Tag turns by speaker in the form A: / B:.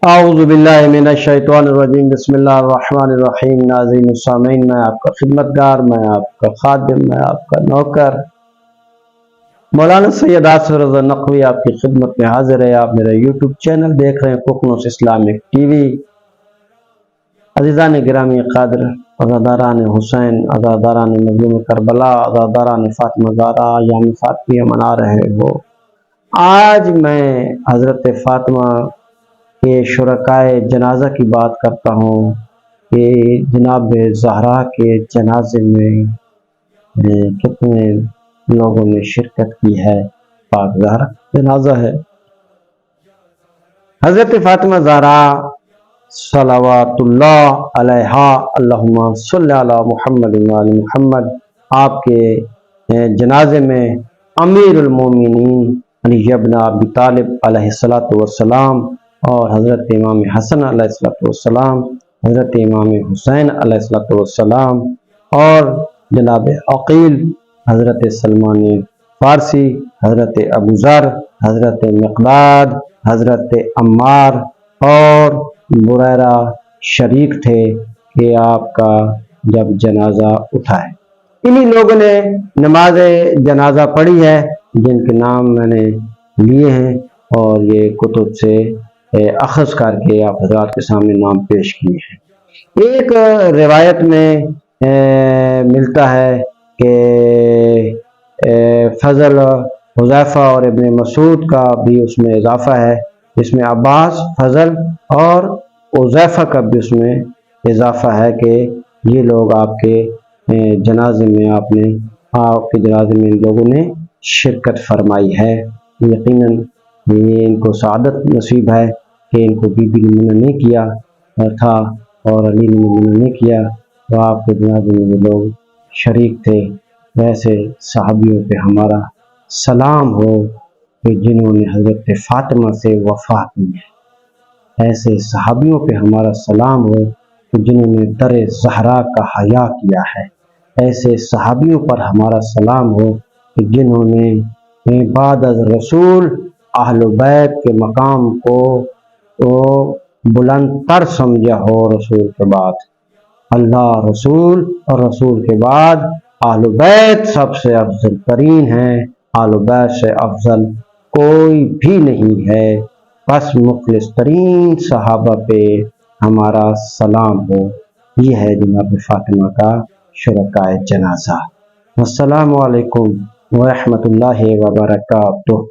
A: اعوذ باللہ من الشیطان الرجیم، بسم اللہ الرحمن الرحیم۔ ناظرین سامعین، میں آپ کا خدمتگار، میں آپ کا خادم، میں آپ کا نوکر مولانا سید آصف رضا نقوی آپ کی خدمت میں حاضر ہے۔ آپ میرا یوٹیوب چینل دیکھ رہے ہیں، کوکنوس اسلامک ٹی وی۔ عزیزان گرامی قادر، عزاداران حسین، عزاداران مظلوم کربلا، عزاداران فاطمہ زہرا یعنی فاطمیہ منا رہے ہو، آج میں حضرت فاطمہ کے شرکائے جنازہ کی بات کرتا ہوں کہ جناب زہرا کے جنازے میں کتنے لوگوں نے شرکت کی ہے۔ پاک زہرا جنازہ ہے حضرت فاطمہ زہرا صلوات اللہ علیہا، اللہم صلی علی محمد وعلی محمد۔ آپ کے جنازے میں امیر المومنین علی ابن ابی طالب علیہ السلام اور حضرت امام حسن علیہ السلام، حضرت امام حسین علیہ السلام اور جناب عقیل، حضرت سلمان فارسی، حضرت ابو ذر، حضرت مقداد، حضرت عمار اور بریرہ شریک تھے کہ آپ کا جب جنازہ اٹھائے۔ انہی لوگوں نے نماز جنازہ پڑھی ہے جن کے نام میں نے لیے ہیں اور یہ کتب سے اخذ کر کے آپ حضرات کے سامنے نام پیش کیے ہیں۔ ایک روایت میں ملتا ہے کہ فضل حذیفہ اور ابن مسعود کا بھی اس میں اضافہ ہے، جس میں عباس، فضل اور حذیفہ کا بھی اس میں اضافہ ہے کہ یہ لوگ آپ کے جنازے میں آپ کے جنازے میں ان لوگوں نے شرکت فرمائی ہے۔ یقیناً یہ ان کو سعادت نصیب ہے کہ ان کو بی بی نے منع نہیں کیا تھا اور علی نے منع نہیں کیا، تو آپ کے جنازے میں وہ لوگ شریک تھے۔ ویسے صحابیوں پہ ہمارا سلام ہو کہ جنہوں نے حضرت فاطمہ سے وفا کی ہے، ایسے صحابیوں پہ ہمارا سلام ہو کہ جنہوں نے در زہرا کا حیا کیا ہے، ایسے صحابیوں پر ہمارا سلام ہو کہ جنہوں نے بعد از رسول اہل بیت کے مقام کو تو بلند تر سمجھا ہو۔ رسول کے بعد اللہ، رسول اور رسول کے بعد اہل بیت سب سے افضل ترین ہیں، اہل بیت سے افضل کوئی بھی نہیں ہے، بس مخلص ترین صحابہ پہ ہمارا سلام ہو۔ یہ ہے جناب فاطمہ کا شرکائے جنازہ۔ السلام علیکم ورحمۃ اللہ وبرکاتہ۔